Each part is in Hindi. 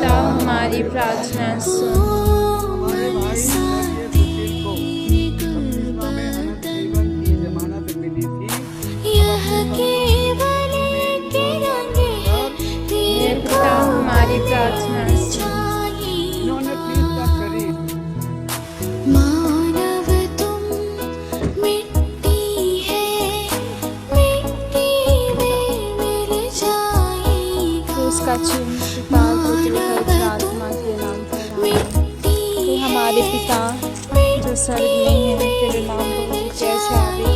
पिता हमारी प्रार्थना सुन। हमारे भाई सुशील को बपतिस्मा में अनंत जीवन की जमानत मिली थी। हे पिता हमारी प्रार्थना सुन। इन्होंने फीस तक करी। उसका चिन्ह पिता पुत्र पवित्र आत्मा के नाम पर हे हमारे पिता जो स्वर्ग में है, तेरे नाम पवित्र जैसे आवे,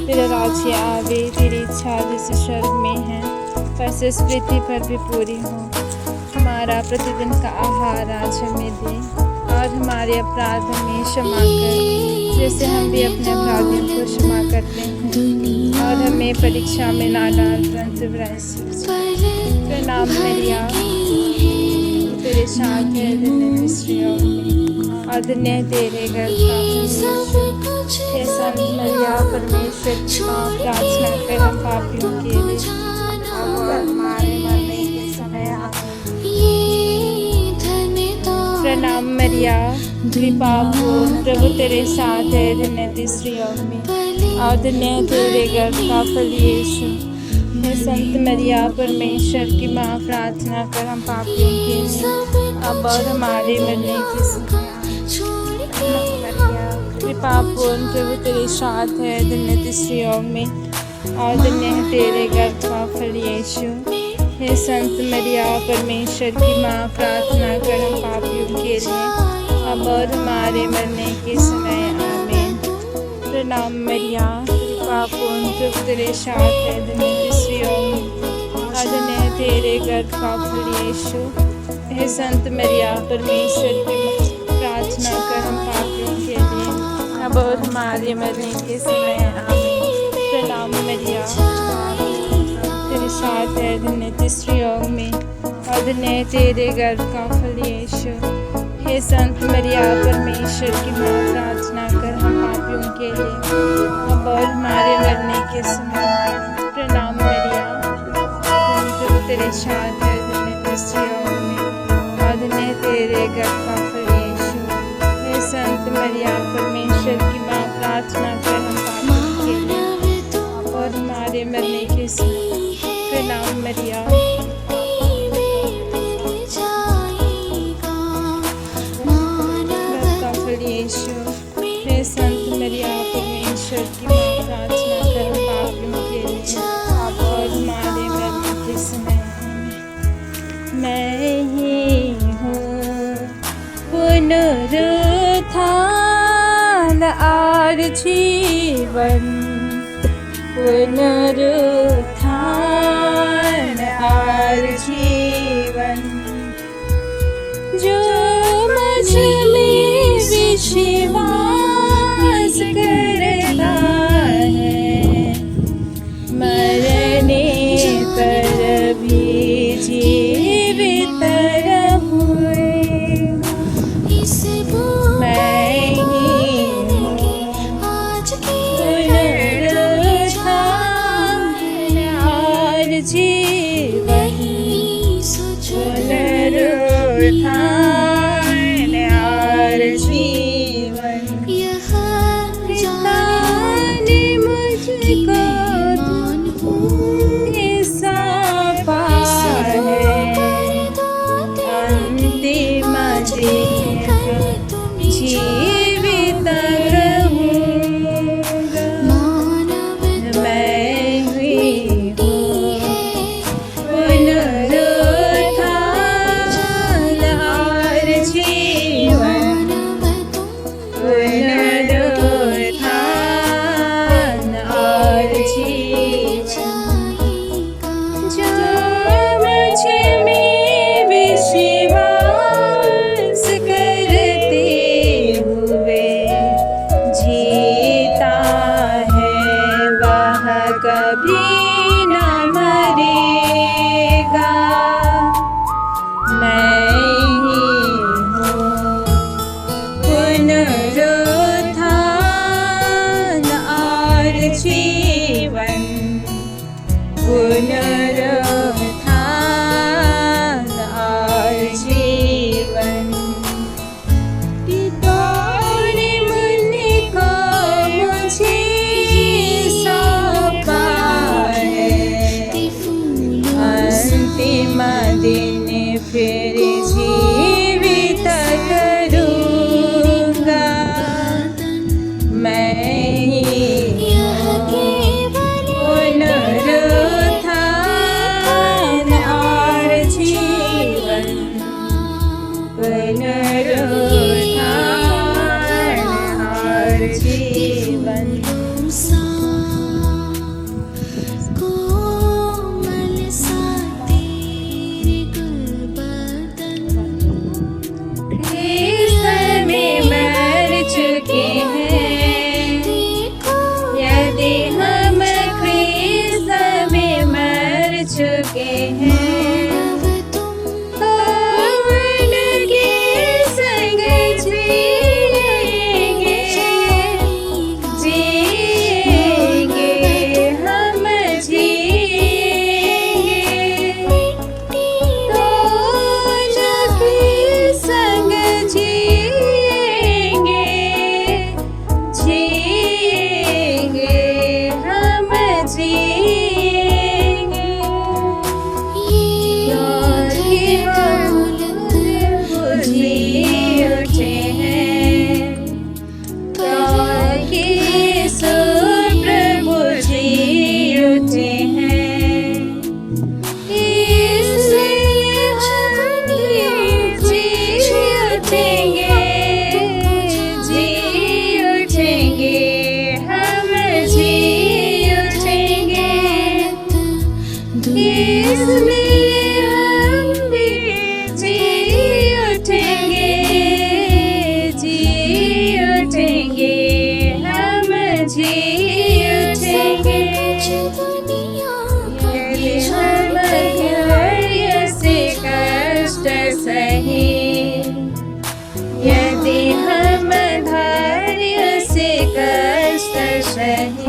तेरा राज्य आवे, तेरी इच्छा जैसे स्वर्ग में है वैसे इस पृथ्वी पर भी पूरी हो। हमारा प्रतिदिन का आहार आज हमें दे और हमारे अपराध हमें क्षमा कर जैसे हम भी अपने अपराधियों को क्षमा करते हैं, और हमें परीक्षा में ना डाल परंतु बुराई से तेरे नाम मरिया तेरे साथ है धन्य स्त्रियों में और धन्य है तेरे गर्भ का फल। हे संत मरिया परमेश्वर की माँ, प्रार्थना कर हम पापियों के लिए अब और हमारे मरने के समय आमीन। प्रणाम मरिया कृपा पूर्ण, प्रभु तेरे साथ है धन्य स्त्रियों में और धन्य है तेरे गर्भ का फल यीशु। हे संत मरिया परमेश्वर की माँ, प्रार्थना कर हम पापियों के लिए अब और हमारे मरने के समय आमीन। मरिया कृपा पूर्ण, प्रभु तेरे साथ है धन्य स्त्रियों में और धन्य है तेरे गर्भ का फल यीशु। हे संत मरिया परमेश्वर की माँ, प्रार्थना कर हम पापियों के लिए अब और हमारे मरने के समय आमीन। प्रणाम मरिया कृपा पूर्ण, प्रभु तेरे साथ है धन्य स्त्रियों में और धन्य है तेरे गर्भ का फल यीशु। हे संत मरिया परमेश्वर की माँ, प्रार्थना कर हम पापियों के लिए अब और हमारे मरने के समय आमीन। प्रणाम मरिया तेरे साथ है धन्य स्त्रियों में और धन्य है तेरे गर्भ का फल यीशु। हे संत मरिया परमेश्वर की माँ, प्रार्थना कर हम पापियों के लिए अब और हमारे मरने के समय आमीन। प्रणाम मरिया प्रभु तेरे साथ है धन्य स्त्रियों में और धन्य है तेरे गर्भ का फल यीशु। हे संत मरिया परमेश्वर की माँ, प्रार्थना कर हम पापियों के लिए अब और हमारे मरने के समय। प्रणाम मरिया गर्भ का फल यीशु। हे संत मरिया परमेश्वर की माँ, प्रार्थना कर हम पापियों के लिए अब और हमारे मरने के समय आमीन। मैं ही हूँ पुनरुत्थान और जीवन, पुनरुत्थान और जीवन, जो मुझ में विश्वास करता है मरने पर भी जीवित रहूँगा। मैं ही हूँ जीवन, पुनरुत्थान और जीवन, पिता ने मुझको सौंपा है अंतिम जीवित रहूँगा। मैं हुई कभी न मरेगा। मैं ही हूँ पुनरुत्थान और जीवन, पुनरुत्थान और जीवन। चुके हैं, उनके संग जिएंगे, जिएंगे हम जिएंगे, तो उनके संग जिएंगे, जिएंगे हम जिएंगे। और ही हम जी उठे हैं, और ही यीशु प्रभु जी उठे हैं, इसलिए हम भी जी उठेंगे, जी उठेंगे, हम जी उठेंगे, इसलिए हम भी जी उठेंगे, जी उठेंगे, हम जी उठेंगे। यदि हम धैर्य से कष्ट सहे, यदि हम धैर्य से कष्ट सहे,